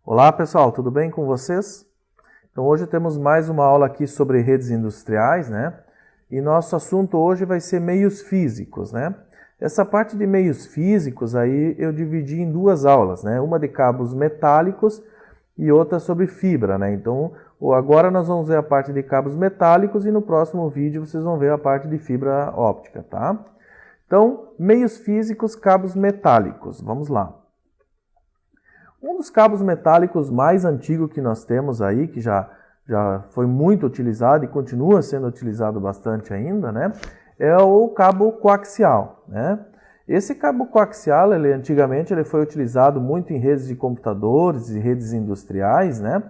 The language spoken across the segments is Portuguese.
Olá pessoal, tudo bem com vocês? Então hoje temos mais uma aula aqui sobre redes industriais, né? E nosso assunto hoje vai ser meios físicos, né? Essa parte de meios físicos aí eu dividi em duas aulas, né? Uma de cabos metálicos e outra sobre fibra, né? Então agora nós vamos ver a parte de cabos metálicos e no próximo vídeo vocês vão ver a parte de fibra óptica, tá? Então, meios físicos, cabos metálicos, vamos lá. Um dos cabos metálicos mais antigos que nós temos aí, que já foi muito utilizado e continua sendo utilizado bastante ainda, né? É o cabo coaxial, né? Esse cabo coaxial, antigamente ele foi utilizado muito em redes de computadores e redes industriais, né?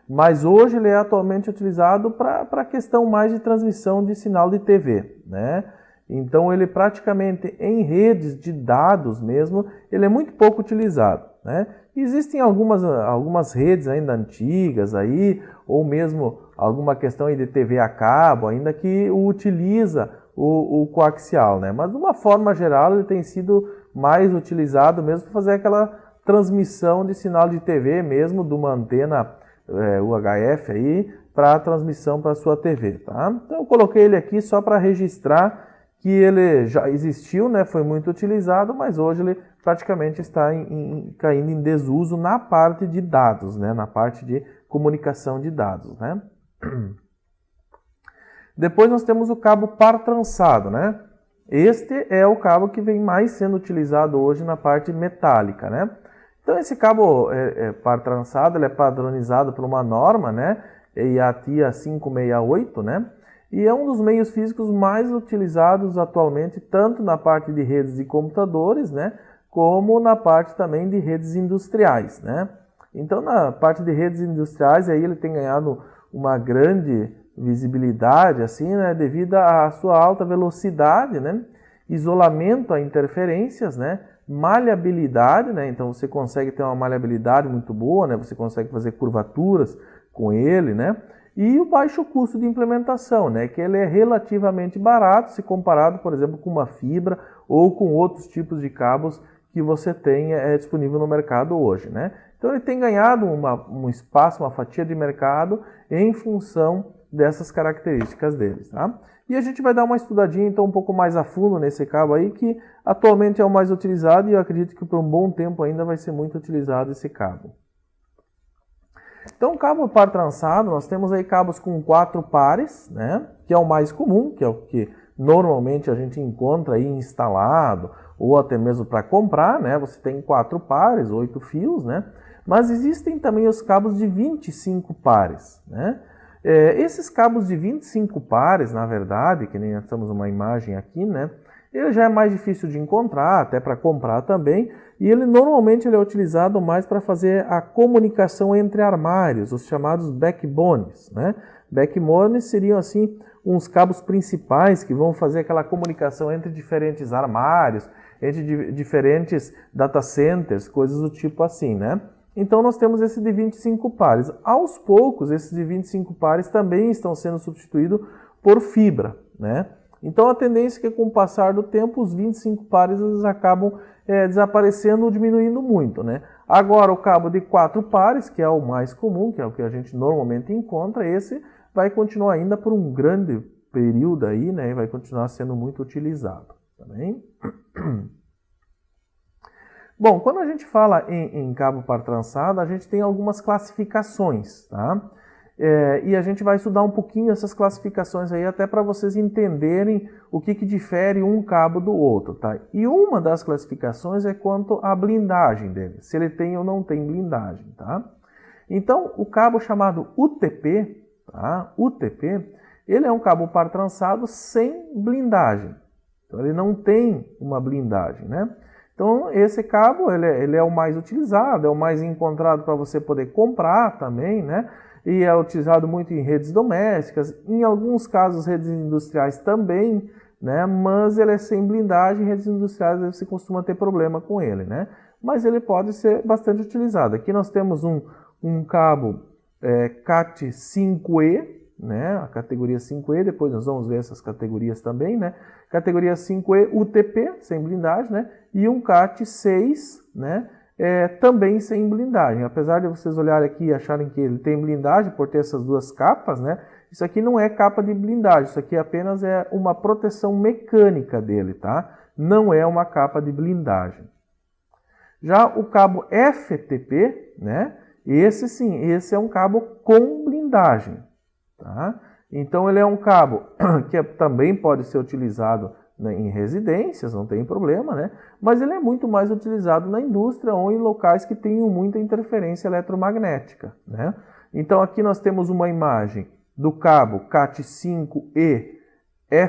Mas hoje ele é atualmente utilizado para a questão mais de transmissão de sinal de TV, né? Então ele praticamente em redes de dados mesmo, ele é muito pouco utilizado, né? Existem algumas redes ainda antigas aí, ou mesmo alguma questão aí de TV a cabo ainda que utiliza o coaxial, né? Mas de uma forma geral ele tem sido mais utilizado mesmo para fazer aquela transmissão de sinal de TV mesmo de uma antena UHF aí para transmissão para a sua TV, tá? Então eu coloquei ele aqui só para registrar que ele já existiu, né? Foi muito utilizado, mas hoje ele praticamente está caindo em desuso na parte de dados, né? Na parte de comunicação de dados, né? Depois nós temos o cabo par trançado, né? Este é o cabo que vem mais sendo utilizado hoje na parte metálica, né? Então esse cabo par trançado ele é padronizado por uma norma, né? IATIA 568, né? E é um dos meios físicos mais utilizados atualmente, tanto na parte de redes de computadores, né, como na parte também de redes industriais, né? Então, na parte de redes industriais, aí ele tem ganhado uma grande visibilidade, assim, né, devido à sua alta velocidade, né, isolamento a interferências, né, maleabilidade, né, então você consegue ter uma maleabilidade muito boa, né, você consegue fazer curvaturas com ele, né, e o baixo custo de implementação, né, que ele é relativamente barato se comparado, por exemplo, com uma fibra ou com outros tipos de cabos que você tem disponível no mercado hoje, né. Então ele tem ganhado um espaço, uma fatia de mercado em função dessas características deles, tá? E a gente vai dar uma estudadinha então um pouco mais a fundo nesse cabo aí, que atualmente é o mais utilizado e eu acredito que por um bom tempo ainda vai ser muito utilizado esse cabo. Então, cabo par trançado, nós temos aí cabos com 4 pares, né? Que é o mais comum, que é o que normalmente a gente encontra aí instalado, ou até mesmo para comprar, né? Você tem 4 pares, 8 fios, né? Mas existem também os cabos de 25 pares, né? Esses cabos de 25 pares, na verdade, que nem nós temos uma imagem aqui, né? Ele já é mais difícil de encontrar, até para comprar também, e ele normalmente é utilizado mais para fazer a comunicação entre armários, os chamados backbones, né? Backbones seriam assim uns cabos principais que vão fazer aquela comunicação entre diferentes armários, entre diferentes data centers, coisas do tipo assim, né? Então nós temos esse de 25 pares. Aos poucos, esses de 25 pares também estão sendo substituídos por fibra, né? Então a tendência é que com o passar do tempo os 25 pares eles acabam desaparecendo ou diminuindo muito, né? Agora o cabo de 4 pares, que é o mais comum, que é o que a gente normalmente encontra, esse vai continuar ainda por um grande período aí, né? E vai continuar sendo muito utilizado, tá bem? Bom, quando a gente fala em cabo par trançado, a gente tem algumas classificações, tá? E a gente vai estudar um pouquinho essas classificações aí até para vocês entenderem o que difere um cabo do outro, tá? E uma das classificações é quanto à blindagem dele, se ele tem ou não tem blindagem, tá? Então, o cabo chamado UTP, tá? UTP, ele é um cabo par trançado sem blindagem. Então, ele não tem uma blindagem, né? Então, esse cabo, ele é o mais utilizado, é o mais encontrado para você poder comprar também, né? E é utilizado muito em redes domésticas, em alguns casos redes industriais também, né? Mas ele é sem blindagem, redes industriais você costuma ter problema com ele, né? Mas ele pode ser bastante utilizado. Aqui nós temos um cabo CAT5E, né? A categoria 5E, depois nós vamos ver essas categorias também, né? Categoria 5E UTP, sem blindagem, né? E um CAT6, né? também sem blindagem. Apesar de vocês olharem aqui e acharem que ele tem blindagem por ter essas duas capas, né? Isso aqui não é capa de blindagem, isso aqui apenas é uma proteção mecânica dele, tá? Não é uma capa de blindagem. Já o cabo FTP, né? Esse sim, esse é um cabo com blindagem, tá? Então ele é um cabo que também pode ser utilizado em residências, não tem problema, né? Mas ele é muito mais utilizado na indústria ou em locais que tenham muita interferência eletromagnética, né? Então aqui nós temos uma imagem do cabo CAT5E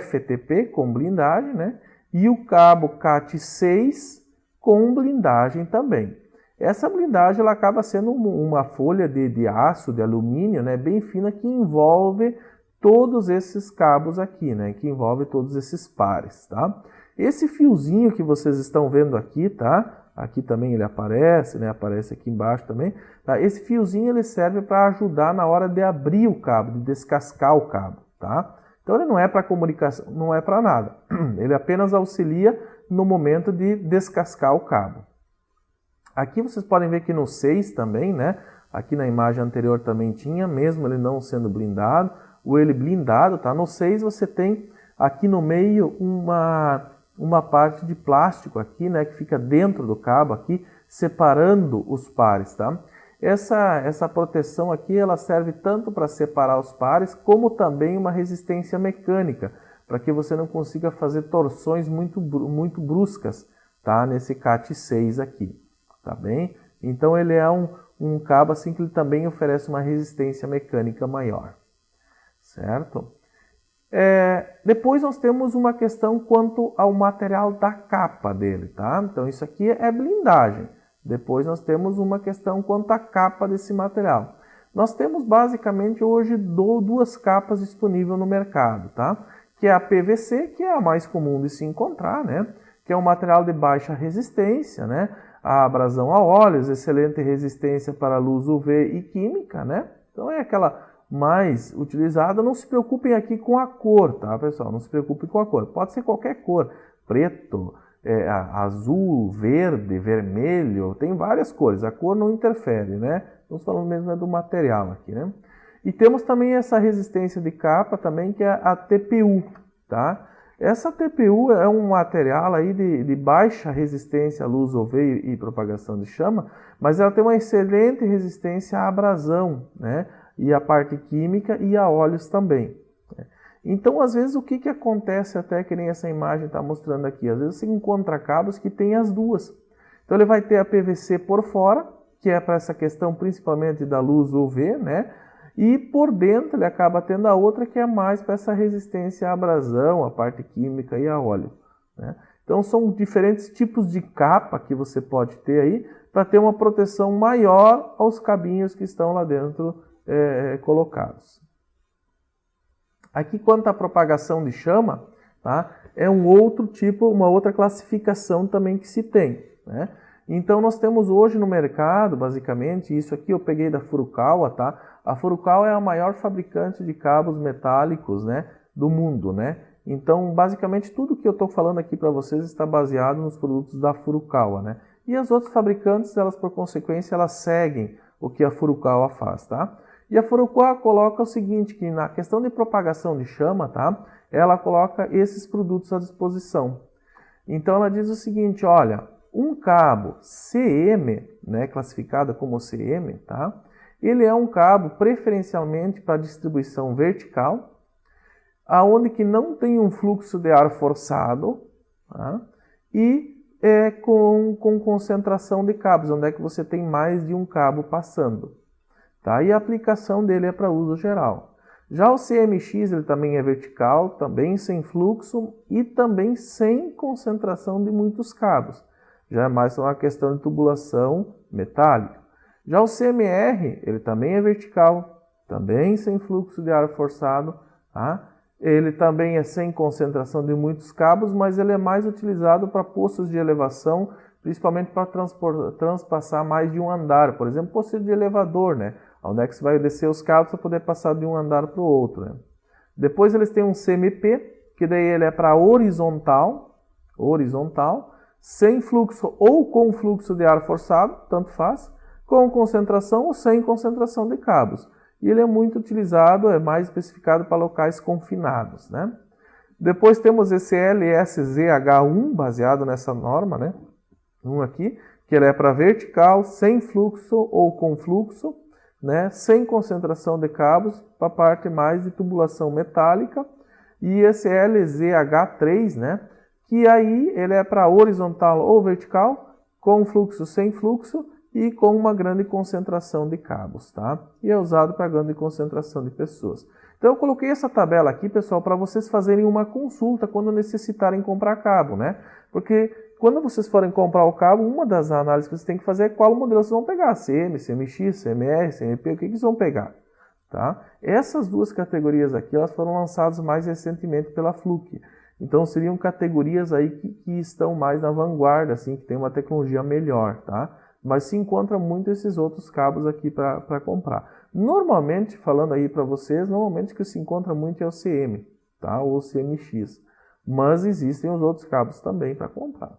FTP com blindagem, né? E o cabo CAT6 com blindagem também. Essa blindagem ela acaba sendo uma folha de aço, de alumínio, né? Bem fina, que envolve todos esses cabos aqui, né? Que envolve todos esses pares, tá? Esse fiozinho que vocês estão vendo aqui, tá? Aqui também ele aparece, né? Aparece aqui embaixo também. Tá? Esse fiozinho ele serve para ajudar na hora de abrir o cabo, de descascar o cabo, tá? Então ele não é para comunicação, não é para nada. Ele apenas auxilia no momento de descascar o cabo. Aqui vocês podem ver que no 6 também, né? Aqui na imagem anterior também tinha, mesmo ele não sendo blindado, ou ele blindado, tá? No 6 você tem aqui no meio uma parte de plástico aqui, né? Que fica dentro do cabo aqui, separando os pares, tá? Essa proteção aqui, ela serve tanto para separar os pares, como também uma resistência mecânica, para que você não consiga fazer torções muito bruscas, tá? Nesse CAT6 aqui, tá bem? Então ele é um cabo assim que ele também oferece uma resistência mecânica maior, certo? Depois nós temos uma questão quanto ao material da capa dele, tá? Então isso aqui é blindagem. Depois nós temos uma questão quanto à capa desse material. Nós temos basicamente hoje duas capas disponíveis no mercado, tá? Que é a PVC, que é a mais comum de se encontrar, né? Que é um material de baixa resistência, né? A abrasão a óleos, excelente resistência para luz UV e química, né? Então é aquela mais utilizada. Não se preocupem aqui com a cor, tá, pessoal? Não se preocupem com a cor. Pode ser qualquer cor, preto, azul, verde, vermelho, tem várias cores. A cor não interfere, né? Estamos falando mesmo do material aqui, né? E temos também essa resistência de capa também, que é a TPU, tá? Essa TPU é um material aí de baixa resistência à luz UV e propagação de chama, mas ela tem uma excelente resistência à abrasão, né? E à parte química e a óleos também. Então, às vezes, o que acontece, até que nem essa imagem está mostrando aqui? Às vezes você encontra cabos que tem as duas. Então, ele vai ter a PVC por fora, que é para essa questão principalmente da luz UV, né? E por dentro ele acaba tendo a outra, que é mais para essa resistência à abrasão, a parte química e a óleo, né? Então, são diferentes tipos de capa que você pode ter aí, para ter uma proteção maior aos cabinhos que estão lá dentro colocados. Aqui, quanto à propagação de chama, tá? É um outro tipo, uma outra classificação também que se tem, né? Então, nós temos hoje no mercado, basicamente, isso aqui eu peguei da Furukawa, tá? A Furukawa é a maior fabricante de cabos metálicos, né, do mundo, né? Então, basicamente, tudo que eu estou falando aqui para vocês está baseado nos produtos da Furukawa, né? E as outras fabricantes, elas, por consequência, elas seguem o que a Furukawa faz, tá? E a Furukawa coloca o seguinte, que na questão de propagação de chama, tá? Ela coloca esses produtos à disposição. Então ela diz o seguinte, olha, um cabo CM, né, classificado como CM, tá? Ele é um cabo preferencialmente para distribuição vertical, aonde que não tem um fluxo de ar forçado, tá? E com concentração de cabos, onde é que você tem mais de um cabo passando. Tá? E a aplicação dele é para uso geral. Já o CMX ele também é vertical, também sem fluxo e também sem concentração de muitos cabos. Já é mais uma questão de tubulação metálica. Já o CMR ele também é vertical, também sem fluxo de ar forçado. Tá? Ele também é sem concentração de muitos cabos, mas ele é mais utilizado para postos de elevação, principalmente para transpassar mais de um andar. Por exemplo, posto de elevador, né? Onde é que você vai descer os cabos para poder passar de um andar para o outro, né? Depois eles têm um CMP, que daí ele é para horizontal, sem fluxo ou com fluxo de ar forçado, tanto faz, com concentração ou sem concentração de cabos. E ele é muito utilizado, é mais especificado para locais confinados, né? Depois temos esse LSZH1, baseado nessa norma, né? Um aqui, que ele é para vertical, sem fluxo ou com fluxo, né? Sem concentração de cabos, para a parte mais de tubulação metálica. E esse LZH3, né? Que aí ele é para horizontal ou vertical, com fluxo, sem fluxo e com uma grande concentração de cabos, tá? E é usado para grande concentração de pessoas. Então eu coloquei essa tabela aqui, pessoal, para vocês fazerem uma consulta quando necessitarem comprar cabo, né? Porque quando vocês forem comprar o cabo, uma das análises que vocês têm que fazer é qual modelo vocês vão pegar, CM, CMX, CMR, CMP, o que vocês vão pegar, tá? Essas duas categorias aqui, elas foram lançadas mais recentemente pela Fluke. Então seriam categorias aí que estão mais na vanguarda, assim, que tem uma tecnologia melhor, tá? Mas se encontra muito esses outros cabos aqui para comprar. Normalmente, falando aí para vocês, normalmente o que se encontra muito é o CM, tá? Ou o CMX. Mas existem os outros cabos também para comprar.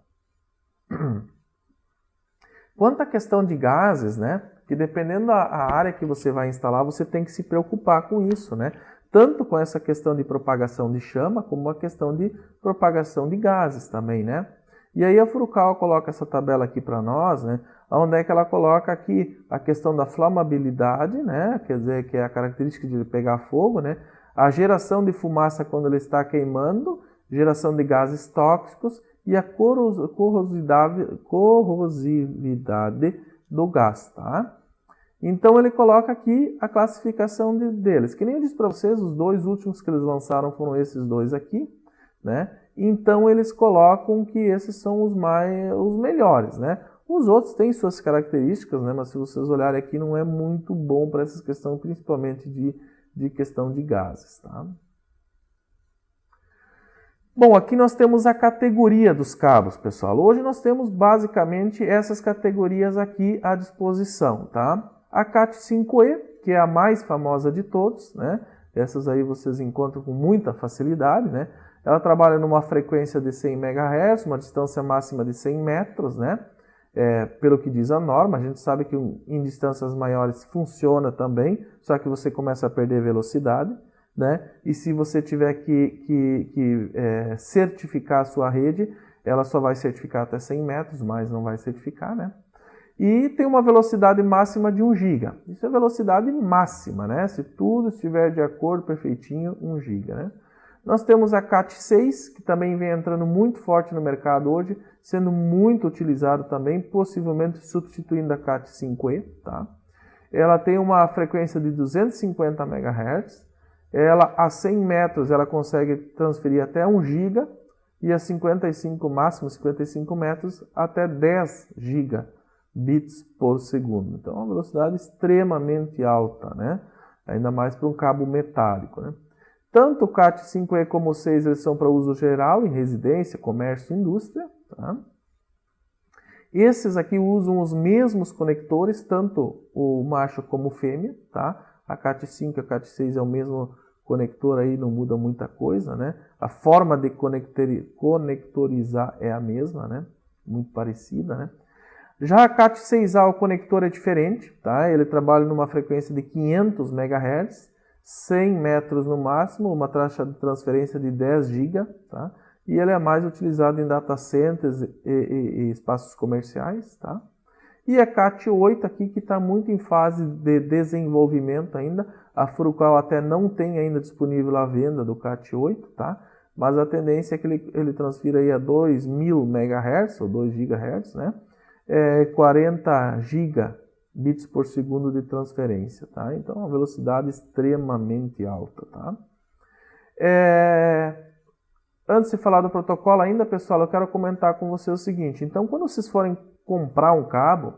Quanto à questão de gases, né? Que dependendo da área que você vai instalar, você tem que se preocupar com isso, né? Tanto com essa questão de propagação de chama, como a questão de propagação de gases também, né? E aí a Furukawa coloca essa tabela aqui para nós, né? Onde é que ela coloca aqui a questão da flamabilidade, né? Quer dizer, que é a característica de pegar fogo, né? A geração de fumaça quando ele está queimando, geração de gases tóxicos e a corrosividade do gás, tá? Então ele coloca aqui a classificação deles. Que nem eu disse para vocês, os dois últimos que eles lançaram foram esses dois aqui, né? Então eles colocam que esses são os melhores, né? Os outros têm suas características, né? Mas se vocês olharem aqui, não é muito bom para essas questões, principalmente de questão de gases, tá? Bom, aqui nós temos a categoria dos cabos, pessoal. Hoje nós temos basicamente essas categorias aqui à disposição, tá? A CAT5E, que é a mais famosa de todos, né? Essas aí vocês encontram com muita facilidade, né? Ela trabalha numa frequência de 100 MHz, uma distância máxima de 100 metros, né? Pelo que diz a norma, a gente sabe que em distâncias maiores funciona também, só que você começa a perder velocidade, né? E se você tiver que certificar a sua rede, ela só vai certificar até 100 metros, mas não vai certificar, né? E tem uma velocidade máxima de 1 GB. Isso é velocidade máxima, né? Se tudo estiver de acordo perfeitinho, 1 GB, né? Nós temos a CAT6, que também vem entrando muito forte no mercado hoje, sendo muito utilizado também, possivelmente substituindo a CAT5E, tá? Ela tem uma frequência de 250 MHz, ela a 100 metros ela consegue transferir até 1 GB e a 55, máximo 55 metros até 10 gigabits por segundo. Então, é uma velocidade extremamente alta, né? Ainda mais para um cabo metálico, né? Tanto o CAT5E como o 6 eles são para uso geral, em residência, comércio e indústria. Tá? Esses aqui usam os mesmos conectores, tanto o macho como o fêmea. Tá? A CAT5 e a CAT6 é o mesmo conector, aí não muda muita coisa. Né? A forma de conectorizar é a mesma, né? Muito parecida. Né? Já a CAT6A, o conector é diferente. Tá? Ele trabalha numa frequência de 500 MHz. 100 metros no máximo, uma taxa de transferência de 10 GB, tá? E ele é mais utilizado em data centers e espaços comerciais, tá? E a CAT8 aqui, que está muito em fase de desenvolvimento ainda, a Furukawa até não tem ainda disponível a venda do CAT8, tá? Mas a tendência é que ele transfira aí a 2000 MHz, ou 2 GHz, né? 40 GB bits por segundo de transferência, tá? Então, uma velocidade extremamente alta, tá? Antes de falar do protocolo ainda, pessoal, eu quero comentar com vocês o seguinte. Então, quando vocês forem comprar um cabo,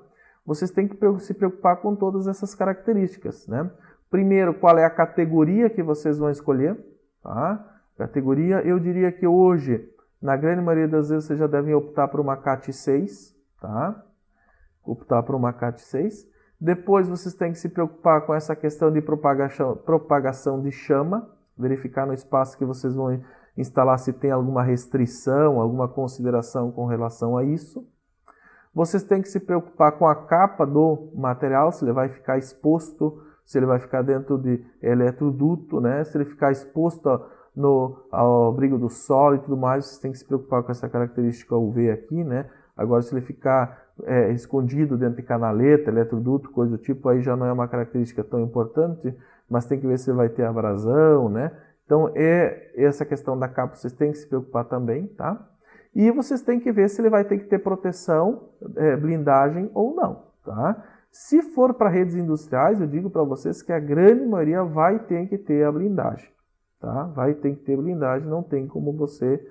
vocês têm que se preocupar com todas essas características, né? Primeiro, qual é a categoria que vocês vão escolher, tá? Categoria, eu diria que hoje, na grande maioria das vezes, vocês já devem optar por uma CAT6, tá? Optar por uma CAT6. Depois vocês têm que se preocupar com essa questão de propagação de chama, verificar no espaço que vocês vão instalar se tem alguma restrição, alguma consideração com relação a isso. Vocês têm que se preocupar com a capa do material, se ele vai ficar exposto, se ele vai ficar dentro de eletroduto, né? Se ele ficar exposto ao abrigo do sol e tudo mais, vocês têm que se preocupar com essa característica UV aqui, né? Agora, se ele ficar escondido dentro de canaleta, eletroduto, coisa do tipo, aí já não é uma característica tão importante, mas tem que ver se ele vai ter abrasão, né? Então, essa questão da capa vocês têm que se preocupar também, tá? E vocês têm que ver se ele vai ter que ter proteção, blindagem ou não, tá? Se for para redes industriais, eu digo para vocês que a grande maioria vai ter que ter a blindagem, tá? Vai ter que ter blindagem, não tem como você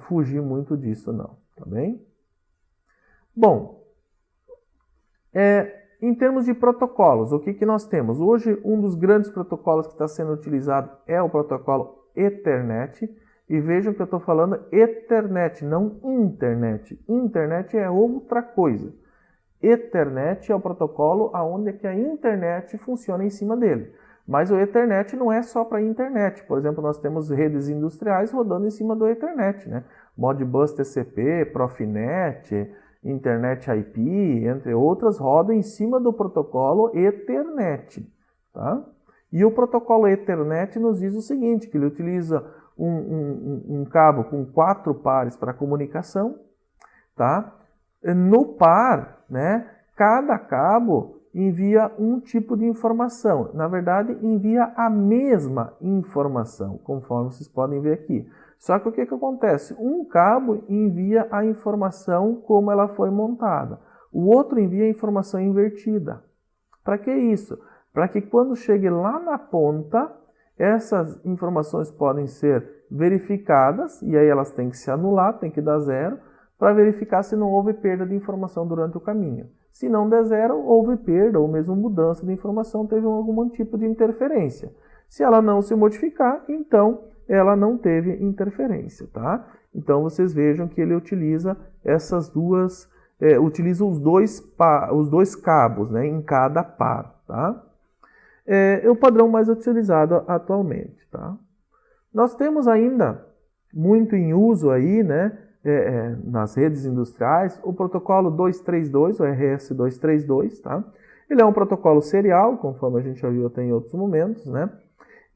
fugir muito disso não, tá bem? Bom, em termos de protocolos, o que nós temos? Hoje, um dos grandes protocolos que está sendo utilizado é o protocolo Ethernet. E vejam que eu estou falando Ethernet, não Internet. Internet é outra coisa. Ethernet é o protocolo onde que a internet funciona em cima dele. Mas o Ethernet não é só para a internet. Por exemplo, nós temos redes industriais rodando em cima do Ethernet, né? Modbus TCP, Profinet, Internet IP, entre outras, rodam em cima do protocolo Ethernet, tá? E o protocolo Ethernet nos diz o seguinte, que ele utiliza um cabo com 4 pares para comunicação, tá? No par, né, cada cabo envia um tipo de informação. Na verdade, envia a mesma informação, conforme vocês podem ver aqui. Só que o que acontece? Um cabo envia a informação como ela foi montada. O outro envia a informação invertida. Para que isso? Para que quando chegue lá na ponta, essas informações podem ser verificadas, e aí elas têm que se anular, tem que dar zero, para verificar se não houve perda de informação durante o caminho. Se não der zero, houve perda ou mesmo mudança de informação, teve algum tipo de interferência. Se ela não se modificar, então ela não teve interferência, tá? Então vocês vejam que ele utiliza essas duas, utiliza os dois cabos, né, em cada par, tá? É o padrão mais utilizado atualmente, tá? Nós temos ainda muito em uso aí, né, nas redes industriais, o protocolo 232, o RS232, tá? Ele é um protocolo serial, conforme a gente já viu até em outros momentos, né?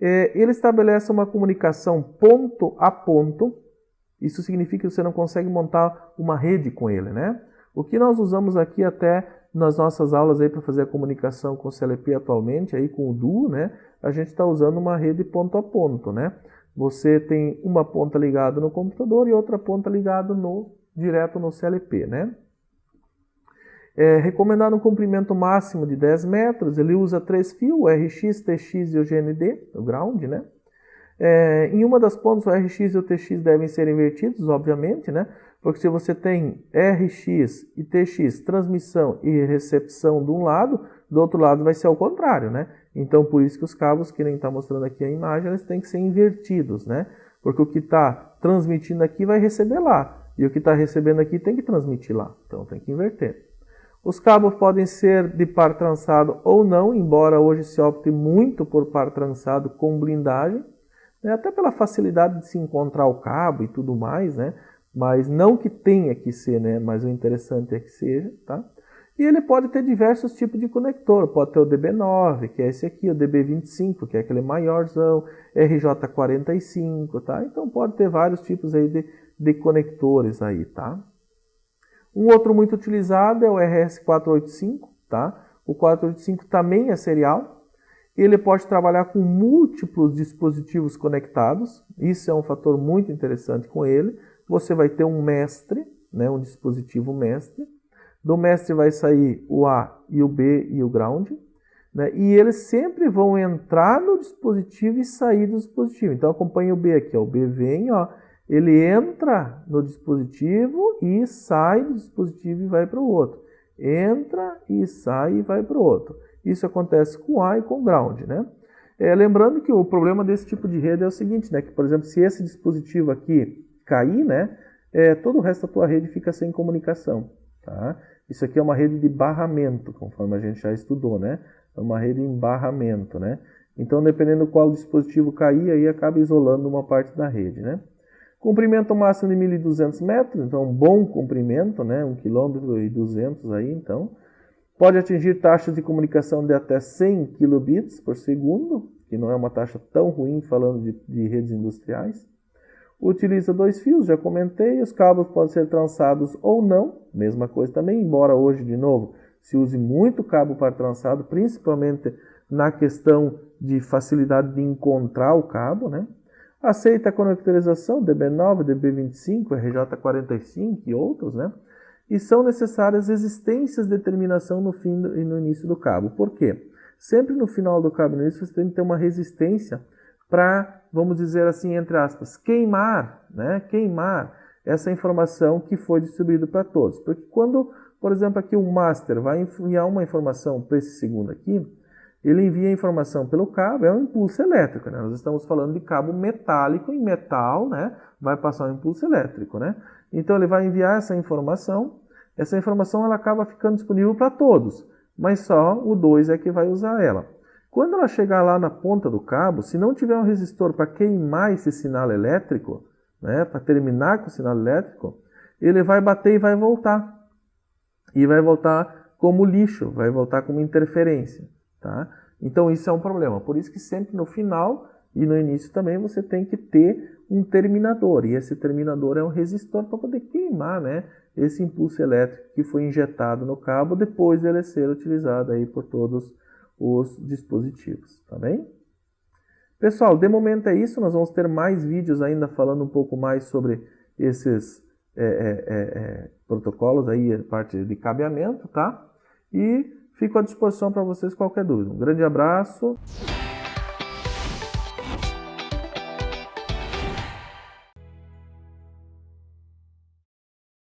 Ele estabelece uma comunicação ponto a ponto. Isso significa que você não consegue montar uma rede com ele, né? O que nós usamos aqui até nas nossas aulas aí para fazer a comunicação com o CLP atualmente, aí com o DU, né? A gente está usando uma rede ponto a ponto, né? Você tem uma ponta ligada no computador e outra ponta ligada direto no CLP, né? Recomendado um comprimento máximo de 10 metros, ele usa 3 fios, o RX, TX e o GND, o ground, né? Em uma das pontas, o RX e o TX devem ser invertidos, obviamente, né? Porque se você tem RX e TX, transmissão e recepção de um lado, do outro lado vai ser ao contrário, né? Então, por isso que os cabos, que nem está mostrando aqui a imagem, eles têm que ser invertidos, né? Porque o que está transmitindo aqui vai receber lá, e o que está recebendo aqui tem que transmitir lá, então tem que inverter. Os cabos podem ser de par trançado ou não, embora hoje se opte muito por par trançado com blindagem, né? Até pela facilidade de se encontrar o cabo e tudo mais, né? Mas não que tenha que ser, né? Mas o interessante é que seja, tá? E ele pode ter diversos tipos de conector. Pode ter o DB9, que é esse aqui, o DB25, que é aquele maiorzão, RJ45, tá? Então pode ter vários tipos aí de conectores aí, tá? Um outro muito utilizado é o RS485, tá? O 485 também é serial. Ele pode trabalhar com múltiplos dispositivos conectados. Isso é um fator muito interessante com ele. Você vai ter um mestre, né? Um dispositivo mestre. Do mestre vai sair o A e o B e o ground, né? E eles sempre vão entrar no dispositivo e sair do dispositivo. Então acompanhe o B aqui, ó. O B vem, ó, ele entra no dispositivo e sai do dispositivo e vai para o outro. Entra e sai e vai para o outro. Isso acontece com o A e com o ground, né? Lembrando que o problema desse tipo de rede é o seguinte, né? Que, por exemplo, se esse dispositivo aqui cair, né? Todo o resto da tua rede fica sem comunicação. Tá? Isso aqui é uma rede de barramento, conforme a gente já estudou, né? É uma rede em barramento, né? Então, dependendo qual dispositivo cair, aí acaba isolando uma parte da rede, né? Comprimento máximo de 1.200 metros, então um bom comprimento, né? 1,2 km aí, então. Pode atingir taxas de comunicação de até 100 kilobits por segundo, que não é uma taxa tão ruim falando de redes industriais. Utiliza 2 fios, já comentei, os cabos podem ser trançados ou não, mesma coisa também, embora hoje, de novo, se use muito cabo par trançado, principalmente na questão de facilidade de encontrar o cabo, né? Aceita a conectorização DB9, DB25, RJ45 e outros, né? E são necessárias resistências de terminação no fim e no início do cabo. Por quê? Sempre no final do cabo e no início você tem que ter uma resistência para, vamos dizer assim, entre aspas, queimar, né? Queimar essa informação que foi distribuída para todos. Porque quando, por exemplo, aqui o master vai enviar uma informação para esse segundo aqui, ele envia a informação pelo cabo, é um impulso elétrico, né? Nós estamos falando de cabo metálico, em metal, né? Vai passar um impulso elétrico, né? Então ele vai enviar essa informação ela acaba ficando disponível para todos, mas só o 2 é que vai usar ela. Quando ela chegar lá na ponta do cabo, se não tiver um resistor para queimar esse sinal elétrico, né? Para terminar com o sinal elétrico, ele vai bater e vai voltar. E vai voltar como lixo, vai voltar como interferência. Tá? Então isso é um problema, por isso que sempre no final e no início também você tem que ter um terminador, e esse terminador é um resistor para poder queimar, né, esse impulso elétrico que foi injetado no cabo depois de ele ser utilizado aí por todos os dispositivos, tá bem? Pessoal, de momento é isso, nós vamos ter mais vídeos ainda falando um pouco mais sobre esses protocolos aí, a parte de cabeamento, tá? E fico à disposição para vocês qualquer dúvida. Um grande abraço.